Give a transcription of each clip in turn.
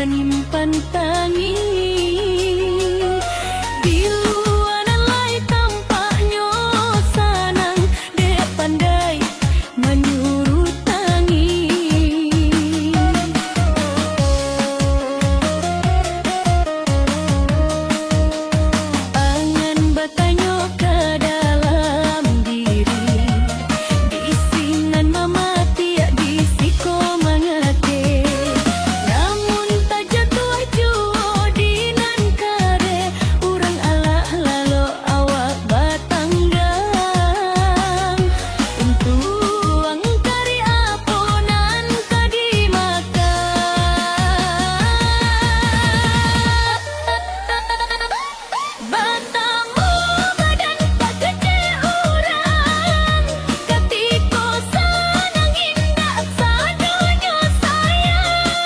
menyimpan tangis. Bila nalai tampaknya sanang, dek pandai menyuruh tangis. Angan bertanya ke dalam diri, bisingan mama tiak bisiko mengate. Namun tak jatuh jua di nan kare, urang alah lalu awak batanggang. Untuk angkari aponan kadi makan. Batamu badan tak kece orang, ketika sanang indah sadonya sayang.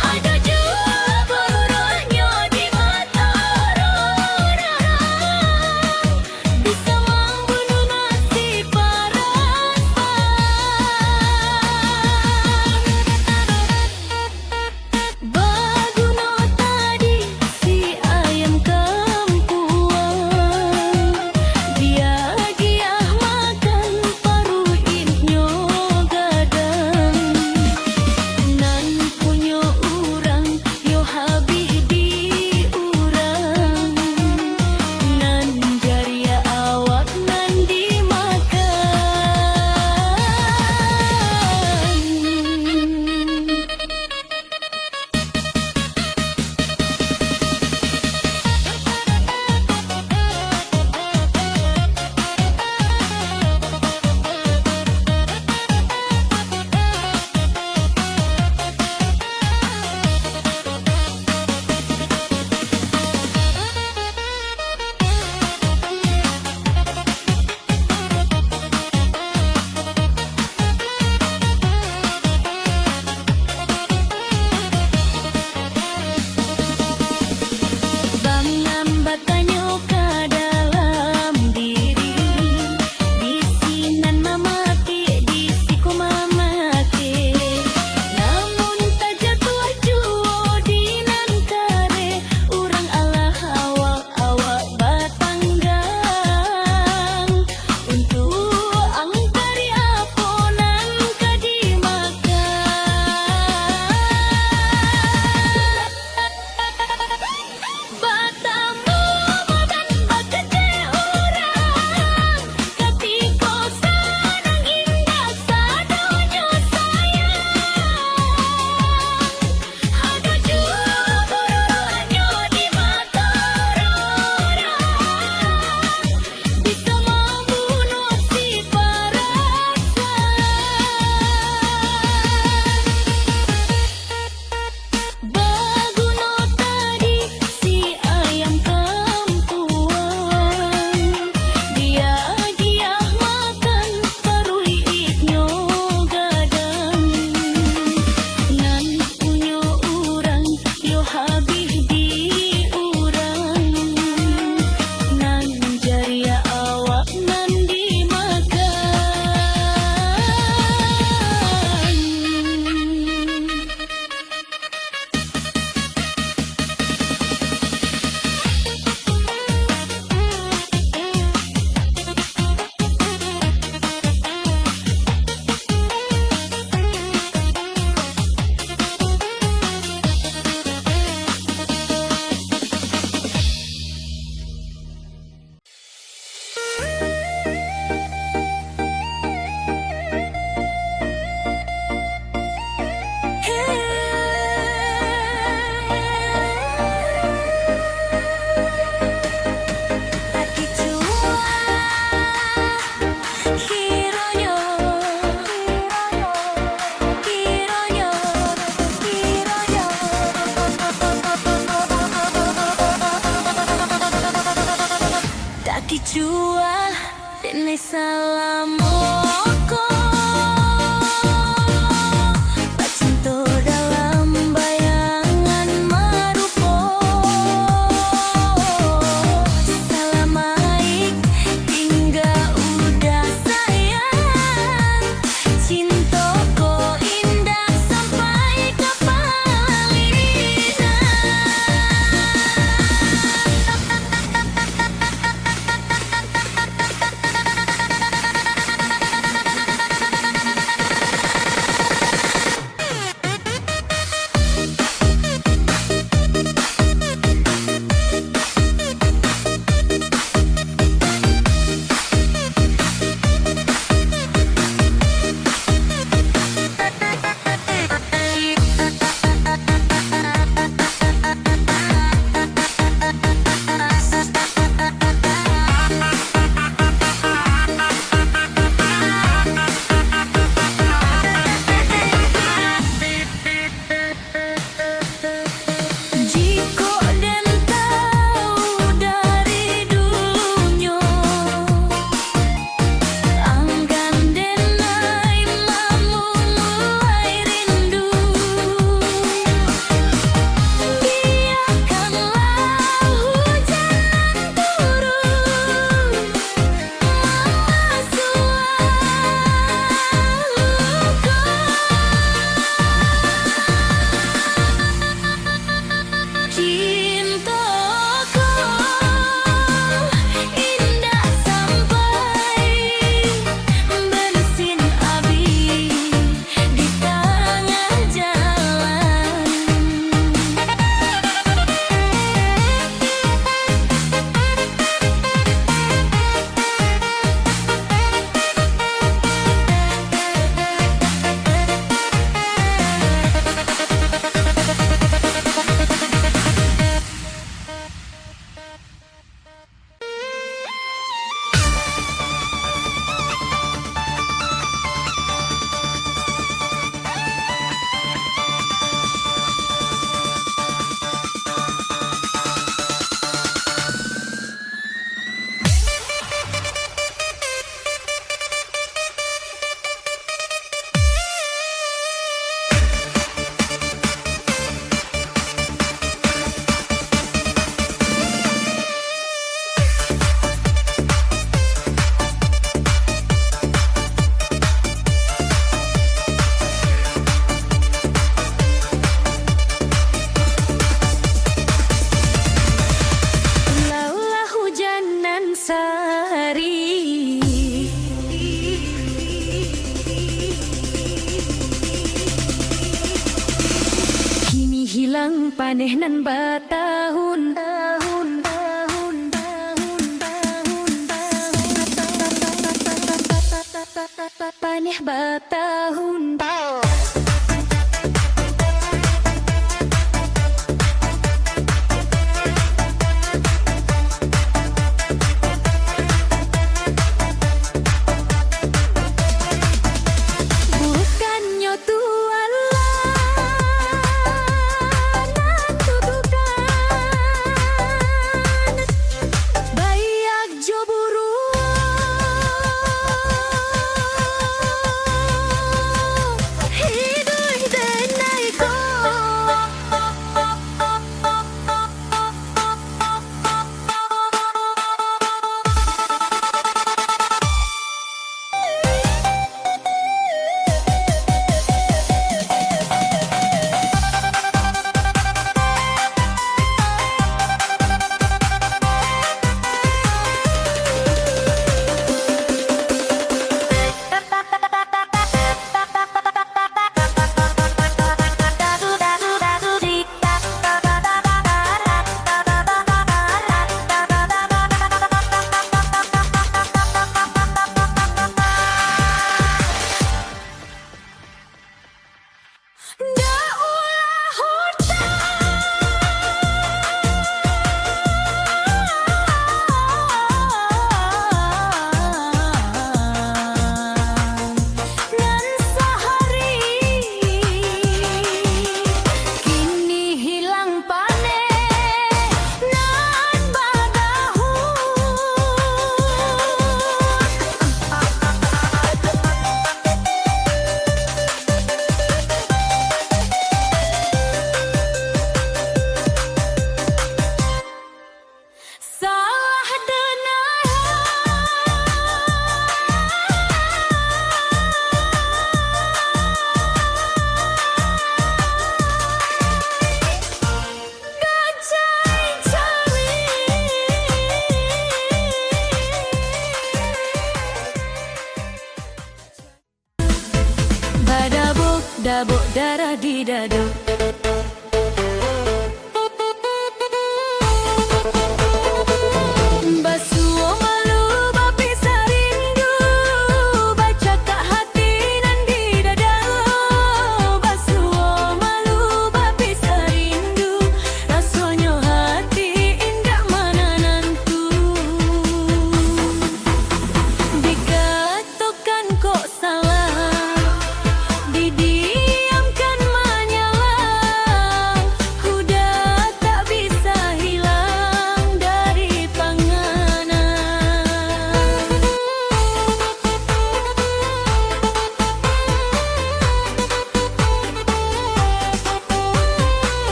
Ada jua buruhnya di mata orang, bisa membunuh nasib perasaan. Baguna tadi si ayam kampuang, dia makan paruhnya gadang. Nan punya urang yo habis di urang, nan jaria awak nan dimakan. Bangam batanya ke dalam diri, bisinan mamati disiko mamati. Namun tak jatuh jua di nan kare, urang alah awak batanggang. Untuk angkari aponan kadi makan. Batamu badan tak kece orang, ketika sanang indah sadonya sayang. Ada jua buruhnya di mata orang, bisa membunuh si perasaan. Baguna tadi si ayam kampuang, dia makan paruhnya gadang. Nan punya urang yo habis di urang, nan jaria awak nan dimakan. Hati jua kiranya tak dijua dene salamoko, pacinto dalam hilang paneh nan batahun tahun tahun tahun tahun tahun paneh batahun bukannya Tuhan dabuk darah di dadu. Basuh malu bapi sarindu, baca kak hati nan di dada. Basuh malu bapi sarindu, rasanya hati indah mana nantu. Dikatakan kok salah, didiamkan menyala, huda tak bisa hilang dari panganan.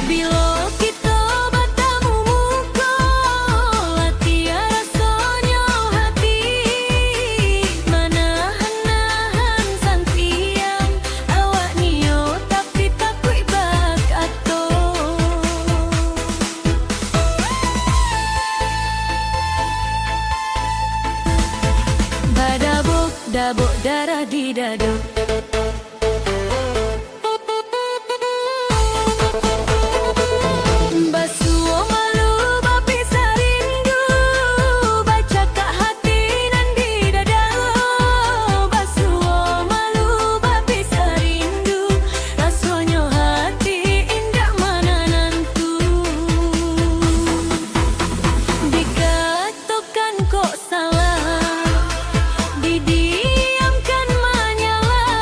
Bila kita bertemu muka, tiada rasanya hati, menahan-nahan sang tiang, awak nio tapi takut bakato. Badabuk dabuk darah di dadu. Basuh malu bapi sarindu, baca kak hati nan di dada. Basuh malu bapi sarindu, rasanya hati indah mana nantu. Dikatakan kok salah, didiamkan menyala,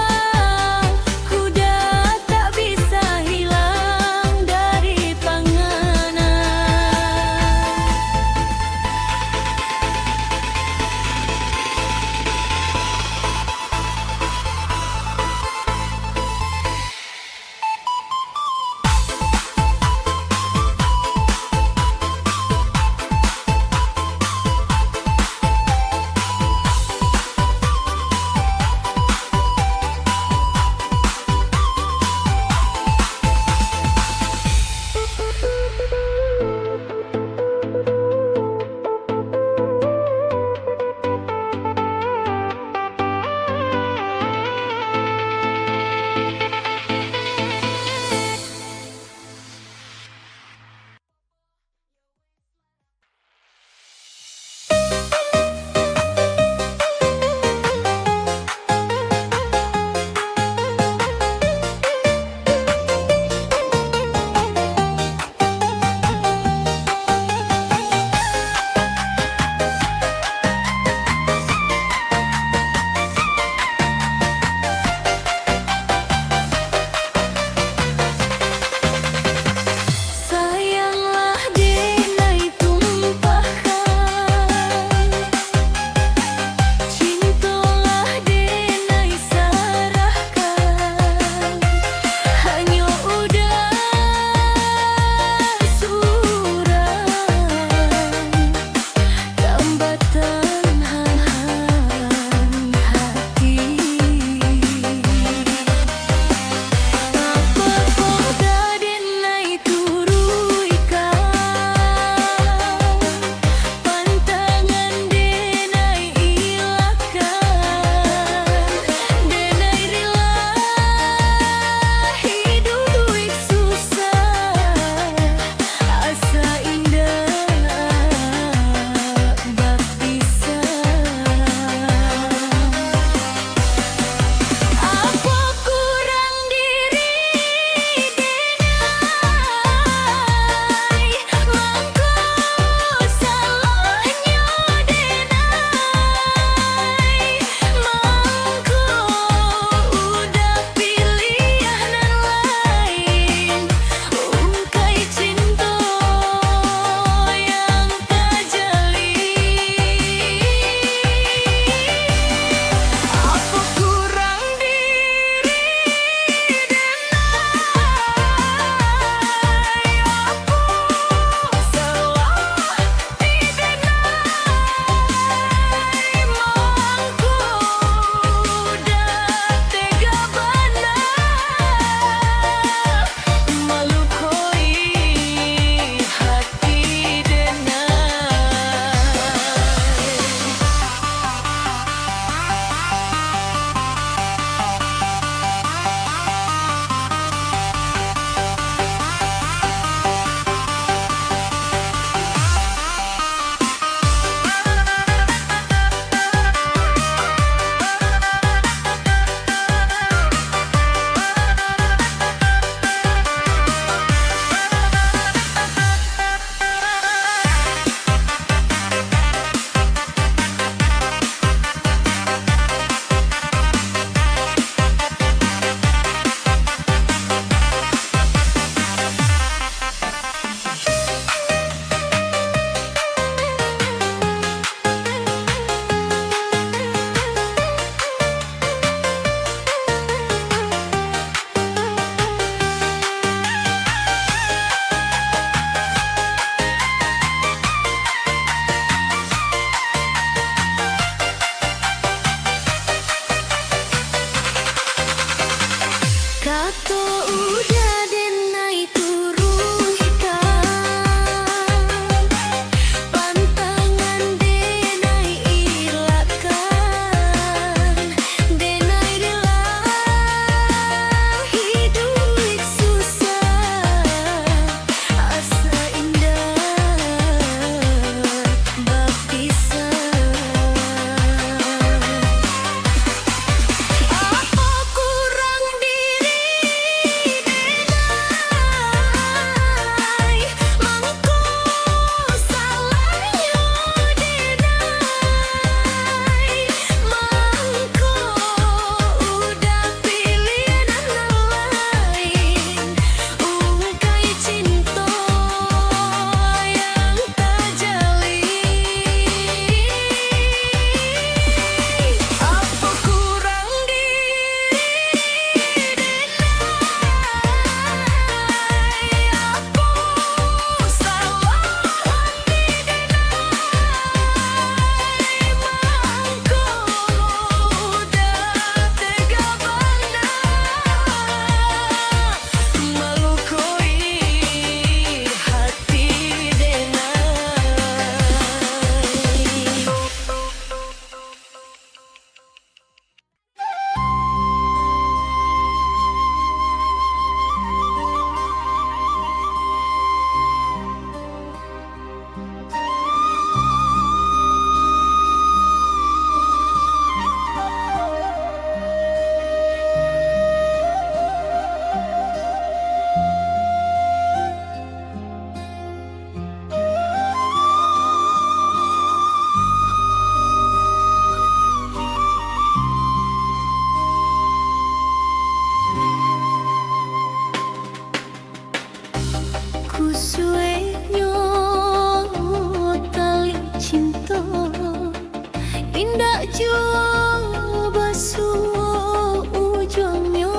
indah jua basuh ujungnya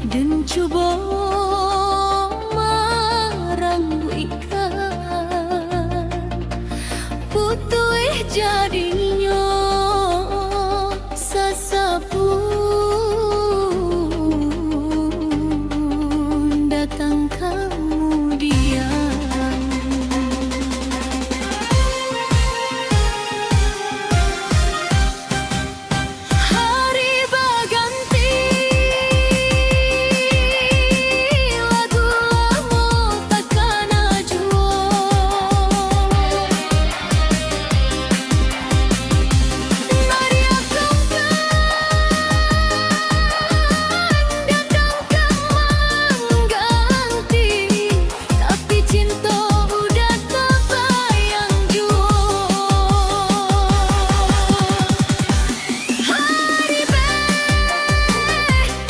dan cuba marang ikan putih jadinya sesapun datang kemudian. Hari berganti, lagu lama takkan ajua. Naria datang mengganti, tapi cinta udah terbayang jua. Hari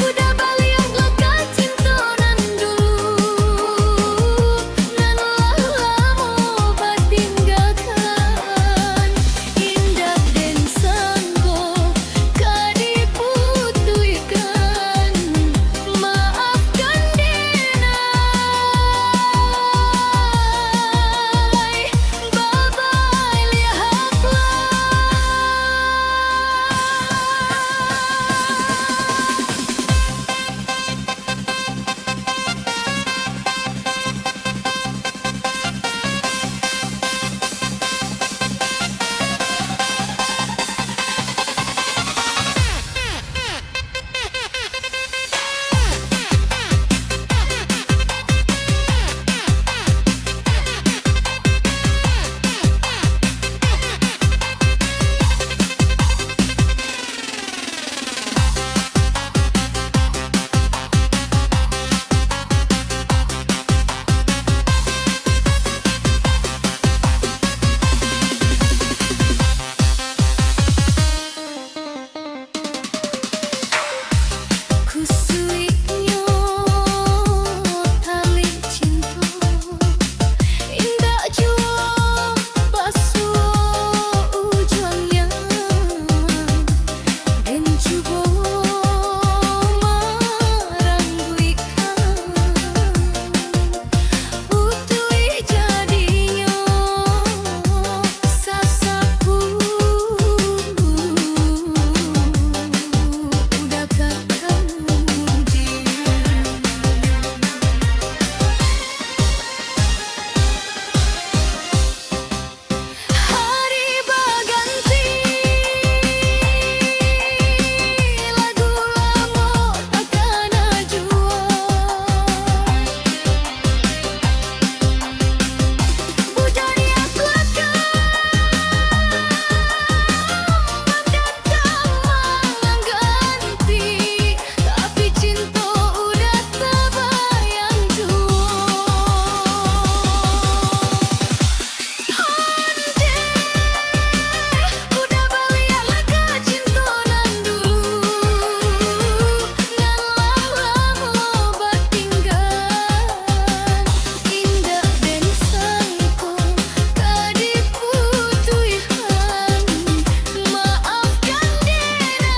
udah balik lega cinta nan dulu, nan lama bertinggalkan indah dan sangko kadiputuikan. Maafkan denai, bye-bye kusuitnya tali cinta indah jua basuh ujungnya dan cuba merangguikan putih jadinya sesapun udah kemudian. Hari berganti, lagu lama takkan ajua. Bujani aku datang mengganti, tapi cinta udah terbayang jua. Udah balik lega cinta nan dulu, nan lama bertinggalkan indah dan sangko kadiputuikan. Maafkan denai,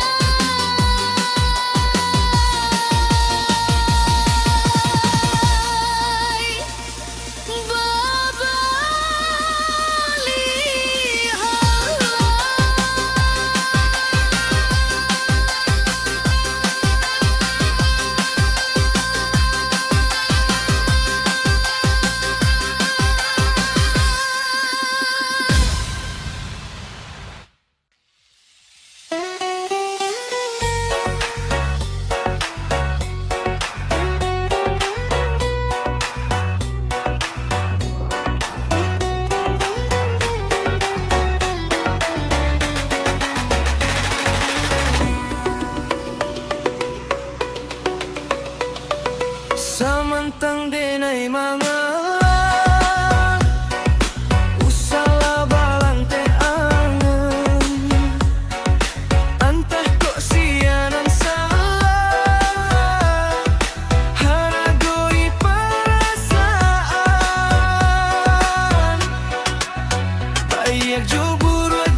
samantang denai mangalah usala balante angen antah kok sianan salah haragoi perasaan bayak jo buruat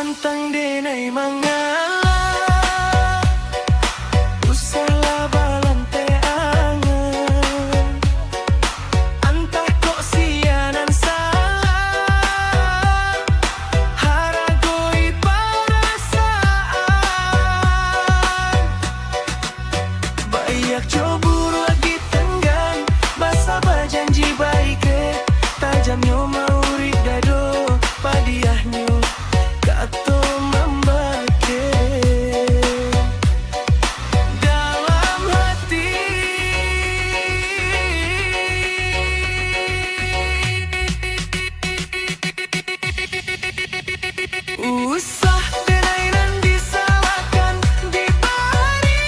Samantang denai mangalah usahlah balante angen antah kok sianan salah haragoi perasaan bayak cobur lagi tenggang basa berjanji baik tajamnya mauri dado padiahnya kato membake dalam hati usah denainan disalahkan dibari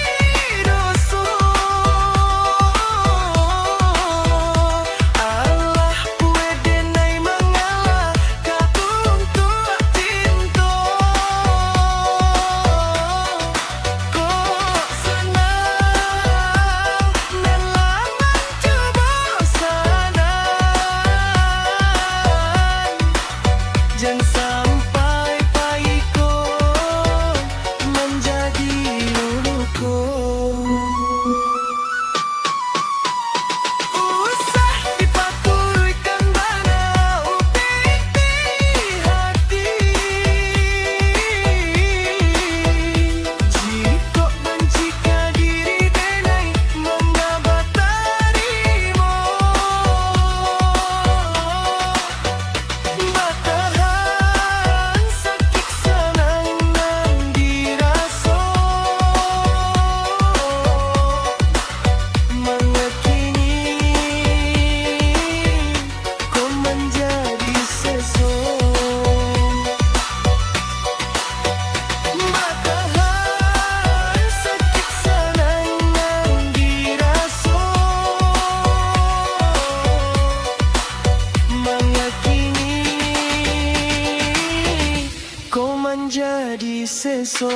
dosa Allah pue denai mengalah katuntuk cinta kok senang dan lama coba sanan jangan sampai paiko menjadi luluko usah dipaturuikan bana upiti hati jika benci ka diri denai membabatarimo batahan sakit senang nan diraso mengekini kau menjadi seso batahan sakit senang nan diraso mengekini kau menjadi seso.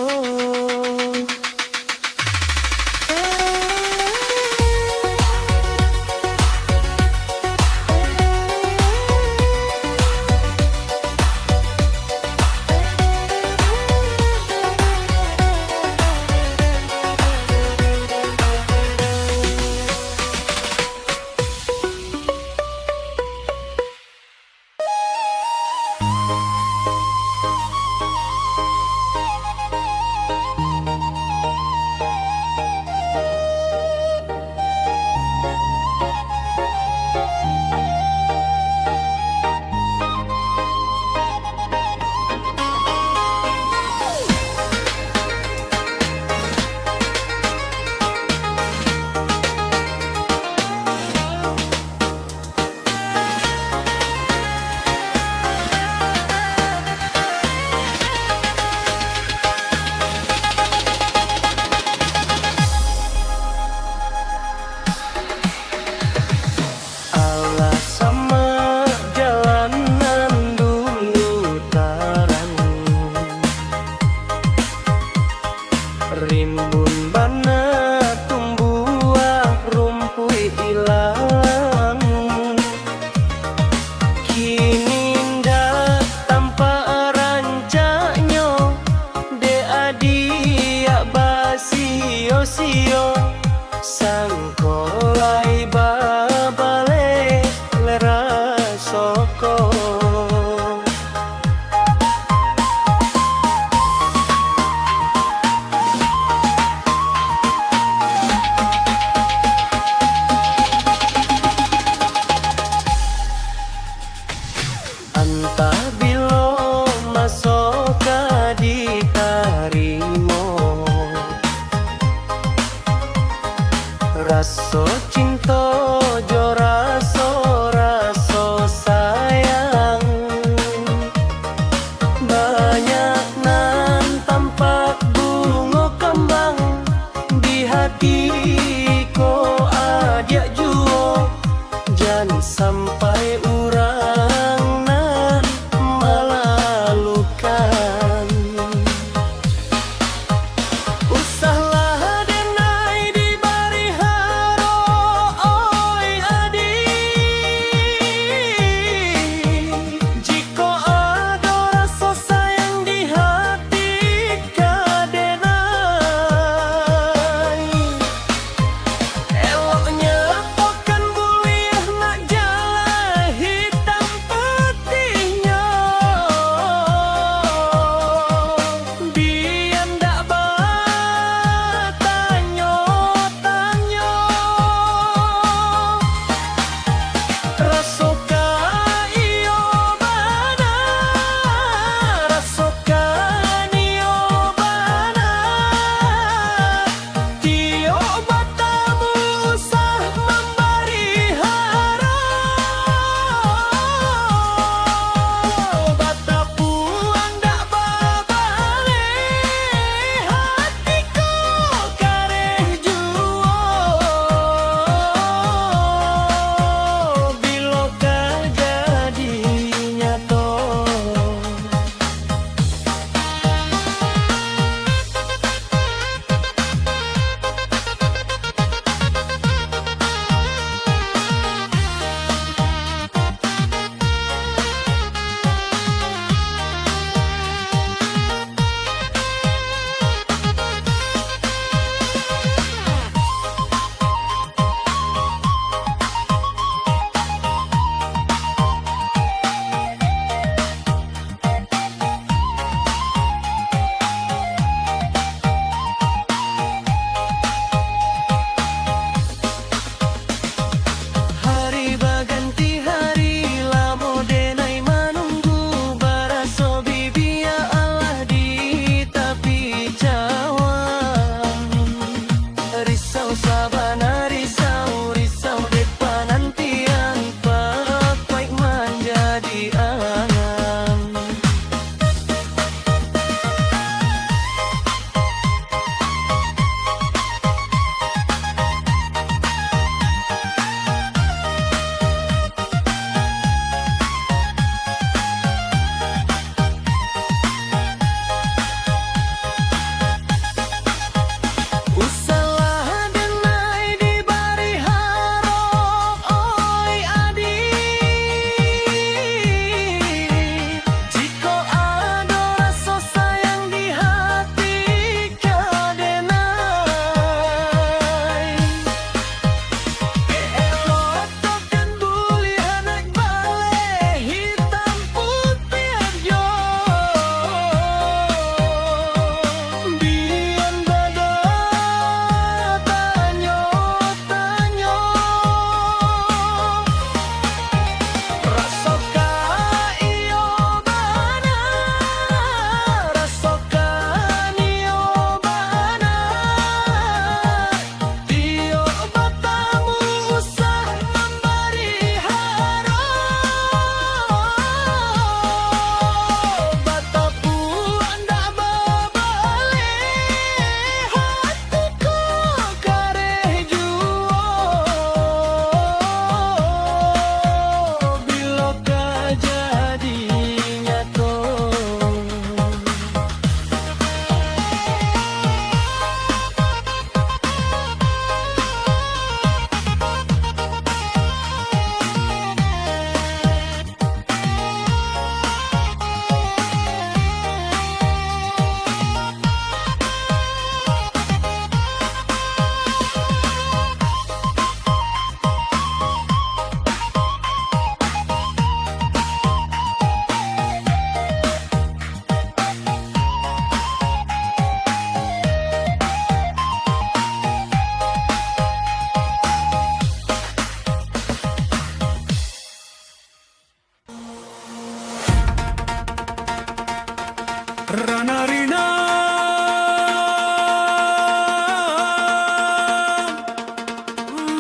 Rana Rina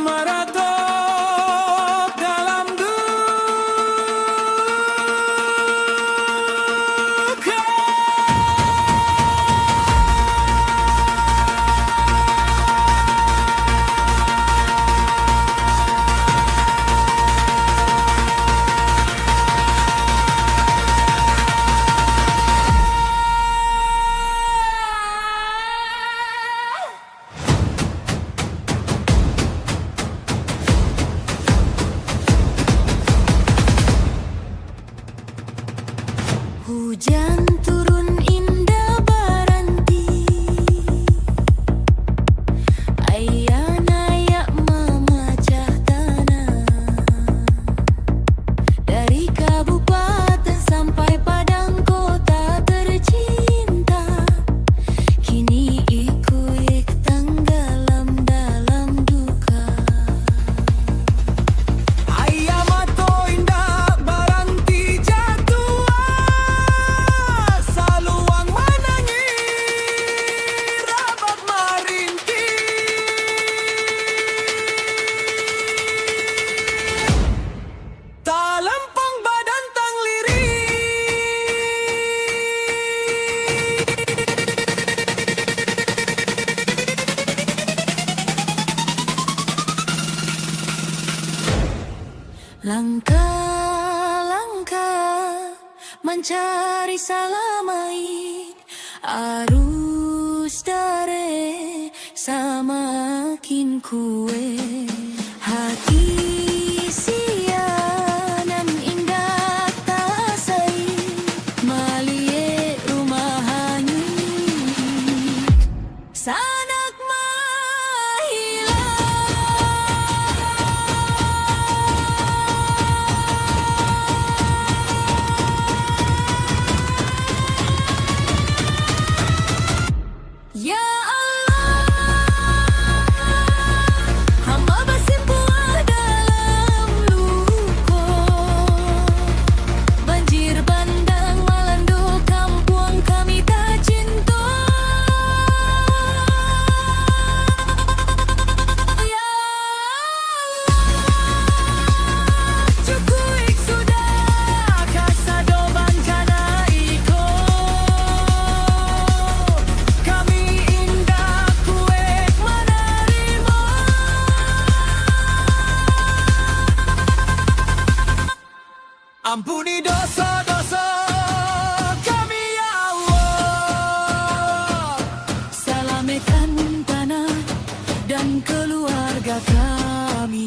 Maratok dalam duka. Hujan turun indah baranti, ayak memecah tanah. Dari kabupaten sampai padang kota tercinta, kini ikut tenggelam dalam duka. Ayam atau indah baranti jatuh, saluang menangis rabat merintih. Tak lempang badan tang Langkah-langkah mencari salamai, arus dare samakin kue. Hati sianan indah tasai, malie rumah hanyut, sanak mahilang. Ya Allah, hamba bersimpuh dalam luka. Banjir bandang melanda kampung kami tercinta. Ya Allah, cukup sudah kasado bancana iko. Kami indah kuek menerima. Ampuni dosa-dosa kami ya Allah. Selamatkan tanah dan keluarga kami.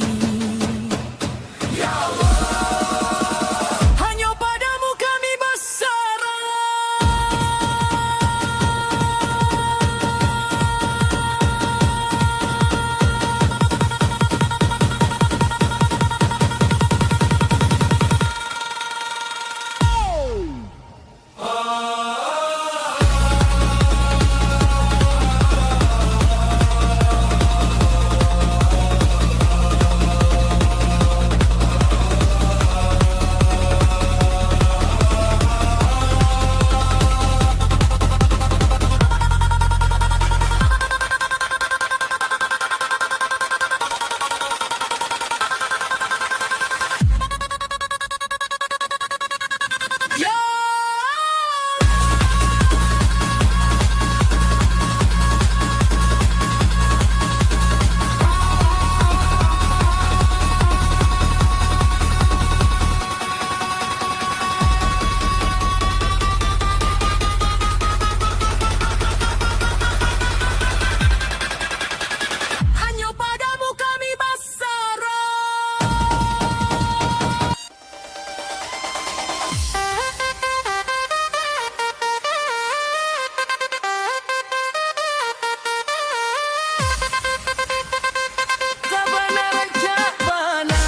Ya Allah, Hanya padamu kami bersarah. ya Hanya padamu kami bersarah. Sabana rancak bana.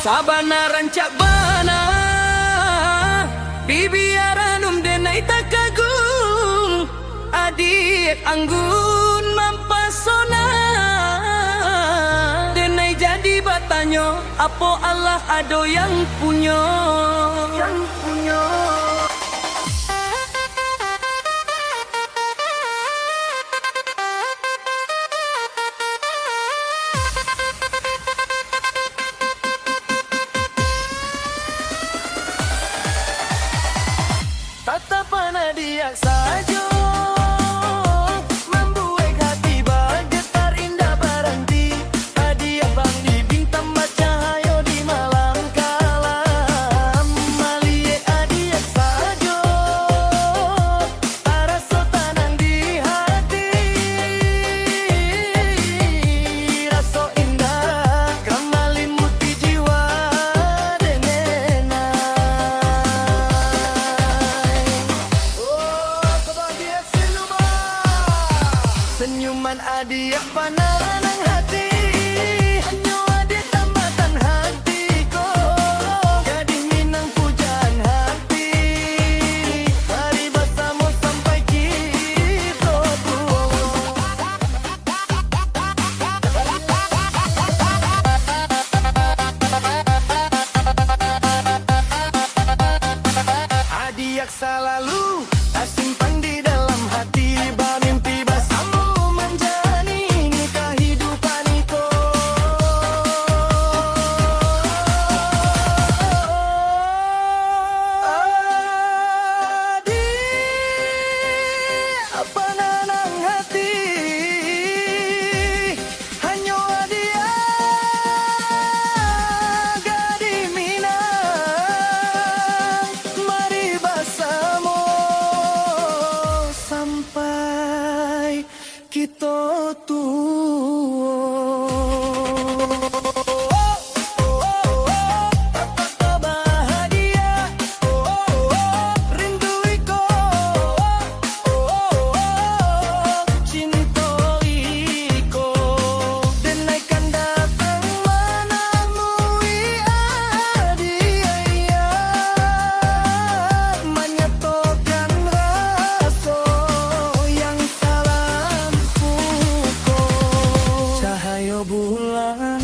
Sabana rancak bana, bibiaranum denai takagul. Maliyet anggun mampasona Denai jadi batanyo Apo Allah ado yang punyo Tatapan adiak saja membuat hati bergetar indah berhenti. Hadiah bang di bintang bercahaya di malam kalam. Maliek adiak saja rasa tenang di hati. Rasa indah kembali muti jiwa denenai. Senyuman adiak pandangan hati. Hanya adik tambatan hatiku. Gadis minang pujaan hati. Mari bersama sampai kita tua. Adiak selalu tak simpan di dalam hati. Bermimpi bersama menjalani kehidupan itu. Adik penenang hati. Hanya dia gadis minang. Mari bersama sampai kita tua. Bahagia, rindu iko, cinta iko, denaikan datang menemui adia, menyatukan rasa yang salam pukul. Cahaya bulan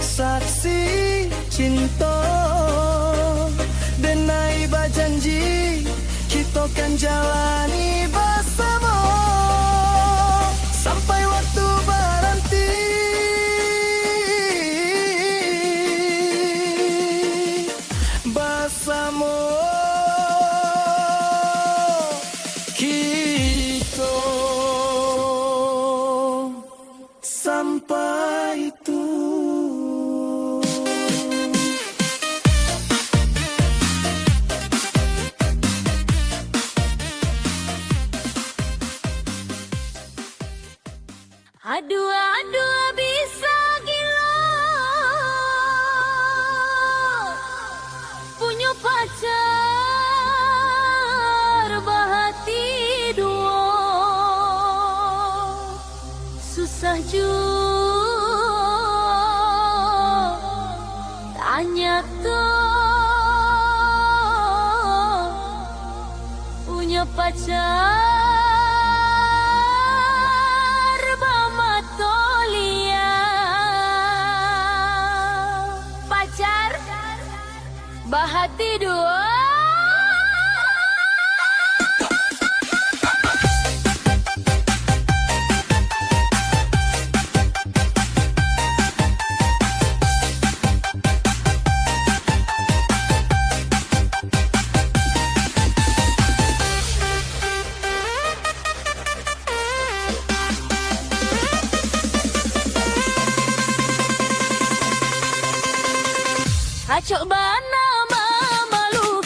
saksi cinta, denai berjanji kita kan jalani bersama sampai waktu berhenti. Bersama kita sampai tua. Aduh bisa gila punya pacar bahati dua. Susah juga tanya tuh punya pacar bahati dua. Acok bana mamalu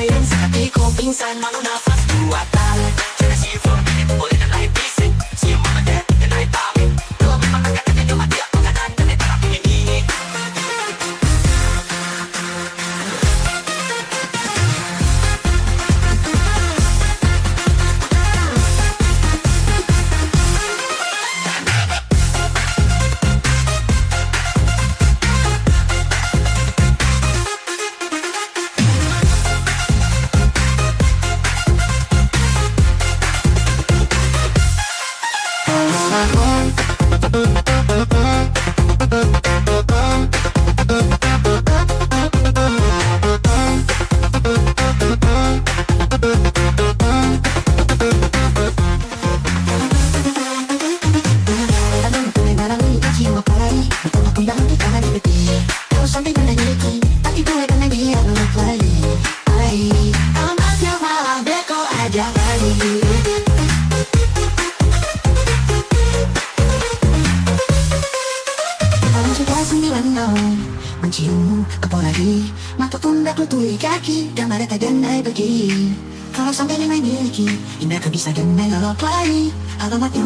lain seperti kau pingsan malu nafas dua tali. Jangan sifat ini boleh dan lain bising. Siapa ada dan lain pamit. Kau memang akan terjadi mati aku kata dan terapi ini. Mencium apalagi mata pundak lutui kaki dan mereka dan naik pergi. Kalau sampai dengan miliki indah kau bisa dan melok lagi. Alamatnya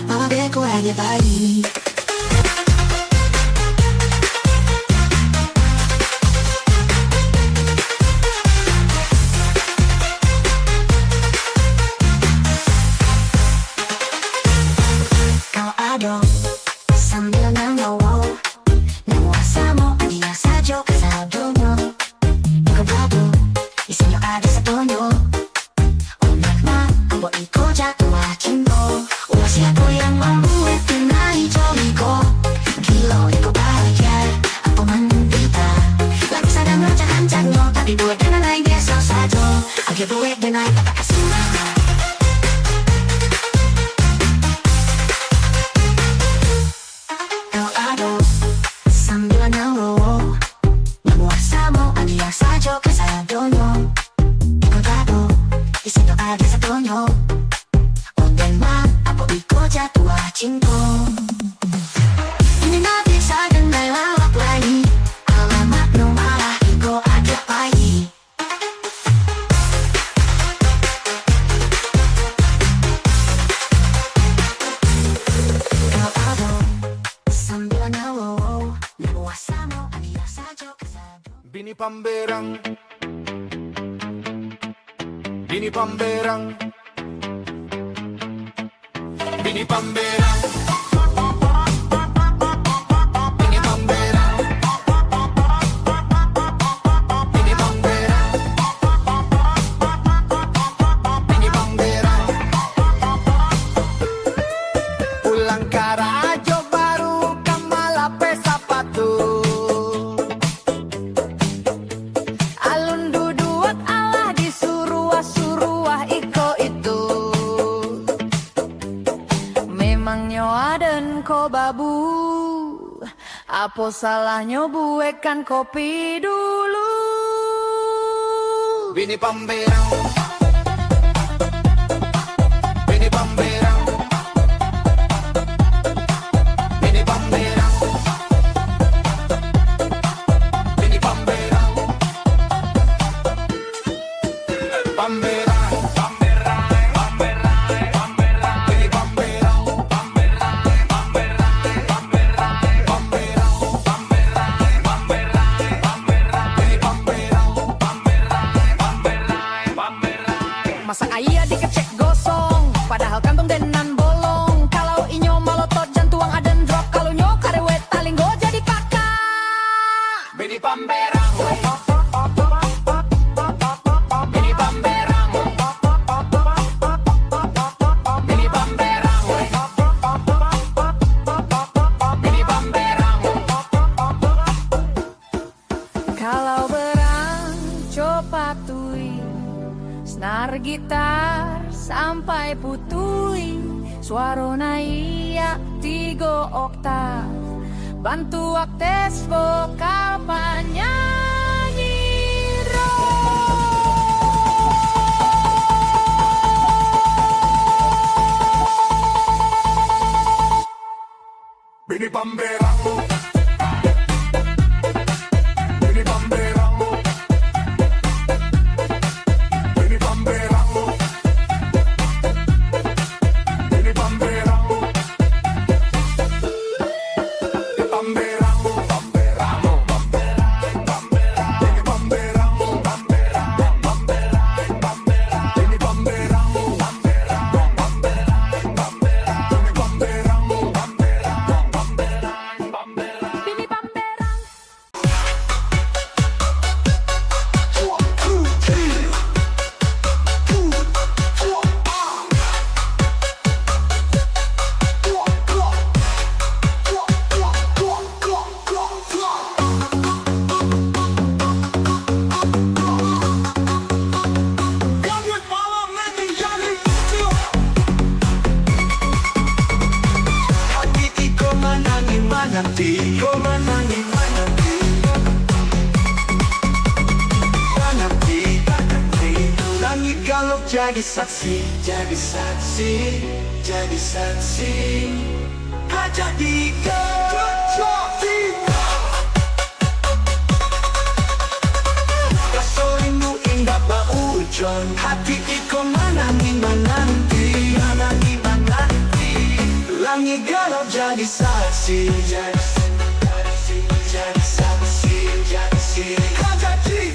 mama beko aja bayi. Kau adon sambil nangau. Namuasamo dia sajo kasadonyo. Ikaw bago isinyo ada sa tonyo. Unak na ang buhay ko jatuhin mo. Umasya ko yang membuat tinay joli ko. Kilo ikaw bahagia apa mandita. Lagu sadang rancang-rancangnya tapi buat dengan lain biasa saja. Agak buat dengan tak kasih. Cinta ini gak bisa dan gak lawak lagi. Alamat no malah ego ada bayi. Kau ada sambil nyawo. Namuasa mo alias sajo kasado. Bini pamberang, bini pamberang, bini pamberang, bini pamberang, bini pamberang, bini pamberang. Pulang karajo baru kamalape sapatu. Alun duduak Allah disuruah-suruah iko itu. Memangnya aden ko babu. Apa salahnya buekan kopi dulu. Bini pamberang, bini pamberang, bini pamberang, bini pamberang, pamberang, pamberang, pamberang, pamberang, bini pamberang, pamberang, pamberang, pamberang, pamberang, pamberang, pamberang, pamberang, bini pamberang, pamberang, pamberang, pamberang. Masa ayah dikecek gosong, padahal kantong denan bolong. Kalau inyo malotot jantuang aden drop. Kalau nyo karewet talinggo jadi pakak. Bini pamberang, bini pamberang, bini pamberang, bini pamberang. Kalau berang coba tui senar gitar sampai putui. Suarona iya 3 oktav. Bantu aktes vokal penyanyi Bini pamberang, bini pamberang, jadi saksi, jadi saksi, jadi saksi. Hajat tiga Kasolinu indah baujon, hati iko manangi mananti, manangi mananti. Langit galau jadi saksi, jadi saksi, jadi saksi, jadi saksi. Hajat tiga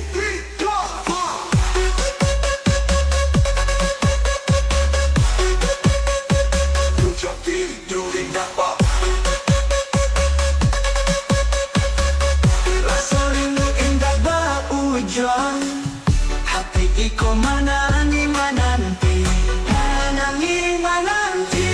hati iko manangi mananti, manangi mananti.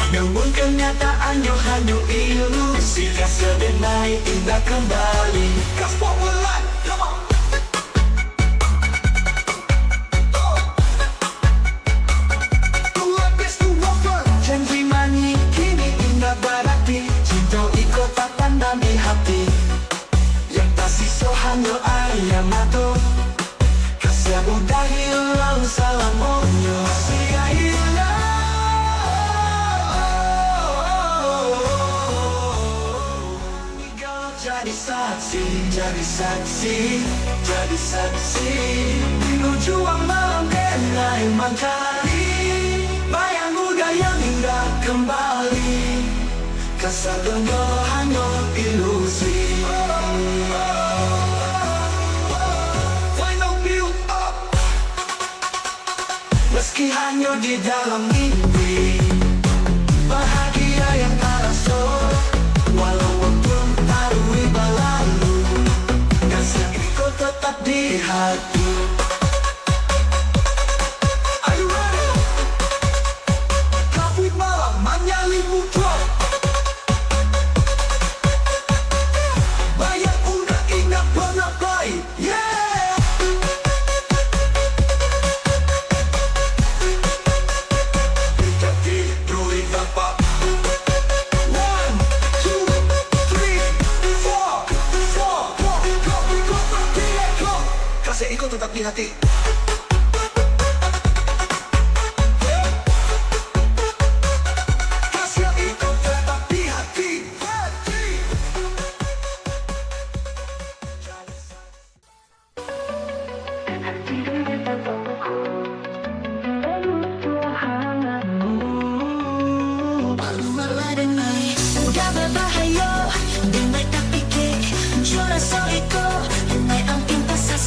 Namun kenyataannya hanya ilusi, kesedenai indah kembali. Gaspol mulai, come on. Di hati yang tak sisa hanya ayam mata, kasih udah hilang salamonyo, sia hilang. Jadi saksi, jadi saksi, jadi saksi. Juang malam denai mangkali, bayang muda yang indah kembali. Keseluruhannya hanya ilusi. Final build up. Meski hanya di dalam mimpi, bahagia yang terasa, walau waktu tarui berlalu, kasih itu tetap di hati. Are you ready? Kabut malam menyelimuti. Kasih ikut tetap di hati. Kasih ikut tetap di hati. Udah berbahaya, dengar tak fikir, curah so iko, dengar ang pinta sa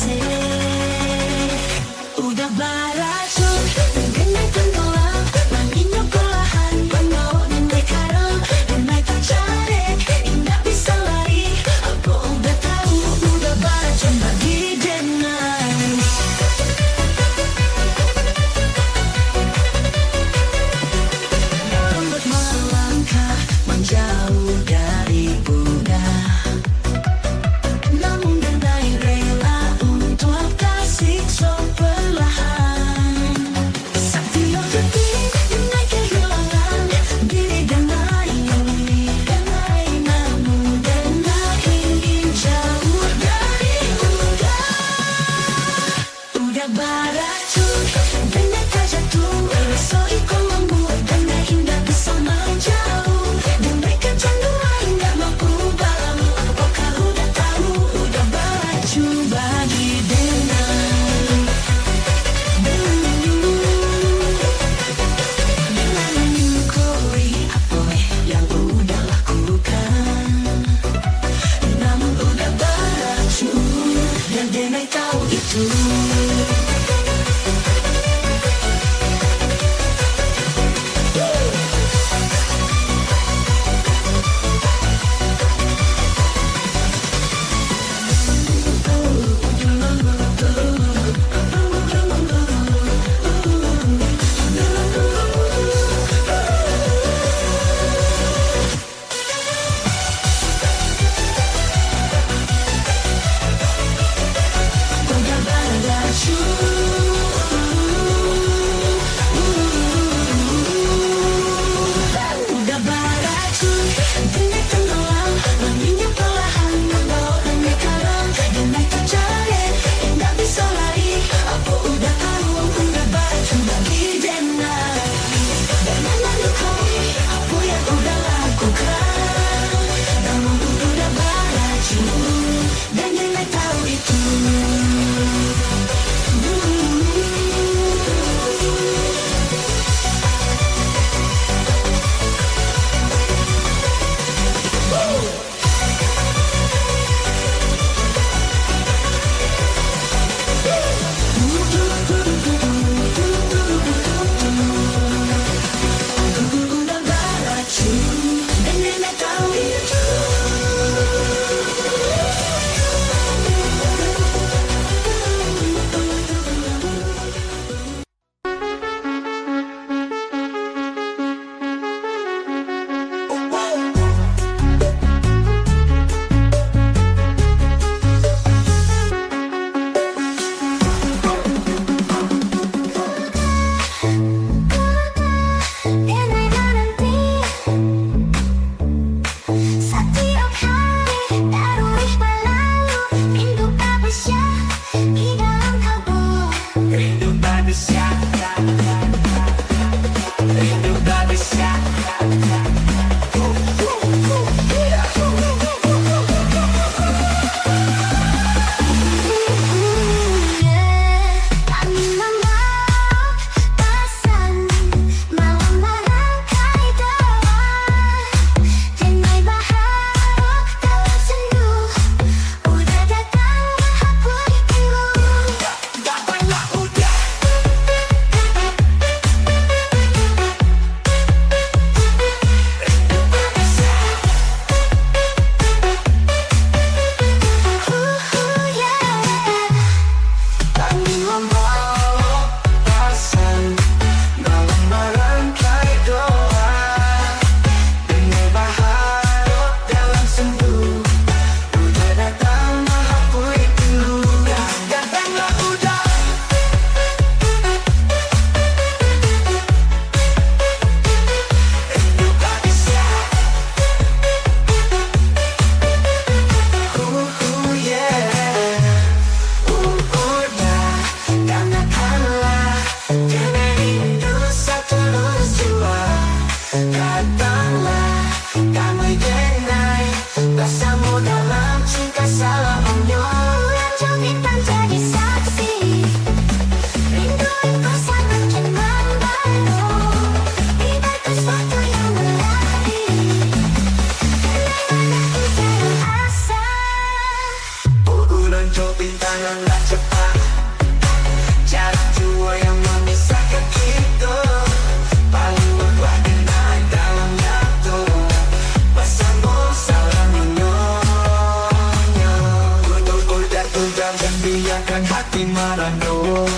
Marano.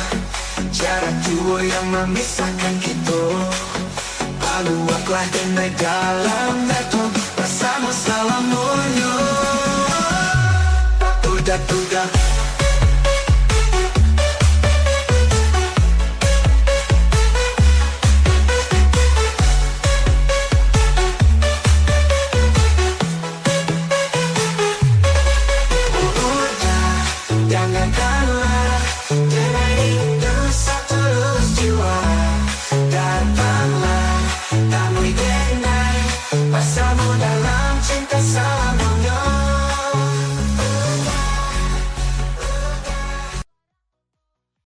Jarak jua yang memisahkan kita, paluaklah denai dalam neto, bersama salamunya. Udah jangan kalah.